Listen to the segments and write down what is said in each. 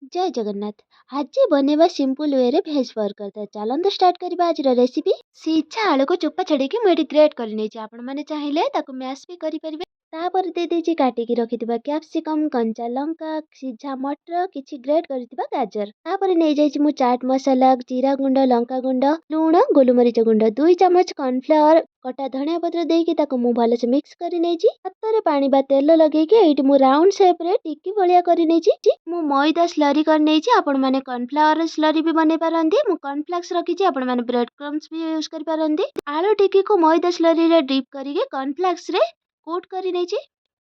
जय जगन्नाथ। आज बनेवा simple way रे भेज बर्गर तो चलते स्टार्ट करबा आज रेसिपी। सीझा आलू को चोपा छड़ेकी मुझे ग्रेट कर नहीं आपण मैंने चाहिए ताको मैश भी करि परिबे। तापर दे देछि काटिकी रखिथिबा कैप्सिकम कंचा लंका सीझा मटर किछि ग्रेट करथिबा गाजर। तापर नै जाइछि मु चाट मसाला जीरा गुंड लंका गुंड लूण गोलमरीच गुंड 2 चम्मच कॉर्नफ्लावर कटा धनिया पत्र देकी ताको मु भलसे मिक्स करि नेछि। हातरे पानी बा तेल लगेकी एठी मु राउंड शेप रे टिक्की भलिया करि नेछि। मु मैदा स्लरी कर नेछि आपण माने कॉर्नफ्लावर स्लरी भी बने पारंती। मु कॉर्नफ्लेक्स रखिछि आपण माने ब्रेड क्रम्स भी यूज करि पारंती। आलू टिक्की को मैदा स्लरी रे डिप करिके कॉर्नफ्लेक्स रे कोट करि नेछि।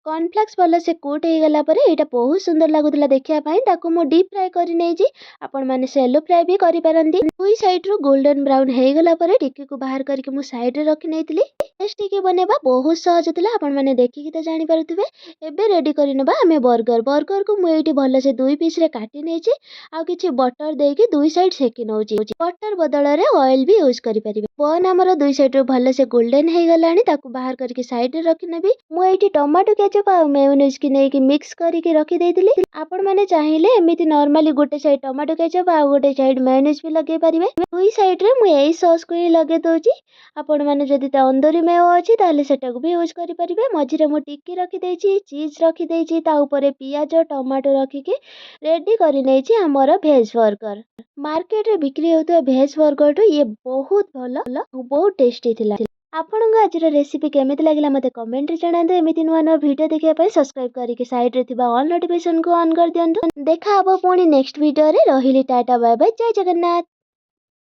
कॉर्नफ्लेक्स भल से कोट हो गला पर एटा बहुत सुंदर लागुतला देखिया पई ताको मु डीप फ्राई करि नेछि। आपण माने सेलो फ्राई भी करि पारंती। दुई साइड रो गोल्डन ब्राउन हो गला पर टिक्की को बाहर करके मु साइड रे रखि नेथिली। टेस्ट टिक्की बनेबा बहुत सहज थिला आपण माने देखि कि त जानि पारुथिबे। एबे रेडी करि नेबा हमें बर्गर बर्गर को मु एठी भल से दुई पीस रे काटि नेछि। आ किछि बटर देके दुई साइड सेकि नउछि। बटर बदल रे ऑयल भी यूज करि परिबे। बन हमर दुई साइड रो भल से गोल्डन हो गलानी ताको बाहर करके साइड रे रखि नेबी। मु एठी टमाटो केचप आ मेयोनेज की नेकी मिक्स करके रखि देइतिली। आपण माने चाहिए एमिति नॉर्मली गोटे साइड टमाटो केचप आ गोटे साइड मेयोनेज भी लगे पारिबे। दुई साइड रे मु एई सॉस को ही लगे दोछि। आपण माने जदि तंदूरी मेयो अछि ताले सेटाको भी यूज करि परिबे। मझिरे मु टिक्की रखि देछि चीज रखि देछि ता ऊपर पियाज टमाटो रखिके रेडी करि नेछि हमर भेज बर्गर। मार्केट रे बिक्री होतो भेज बर्गर तो ये बहुत भलो बहुत टेस्टी थिला। आपन आज रेसिपी केमिति लागिला मते कमेंट रे जणांतु। एमिति नुआ नुआ वीडियो देखिया पई सब्सक्राइब करिके साइड रे थिबा ऑल नोटिफिकेशन को ऑन कर दियंतु। देखा हबो पुणी नेक्स्ट वीडियो रे। रहिली टाटा बाय बाय जय जगन्नाथ।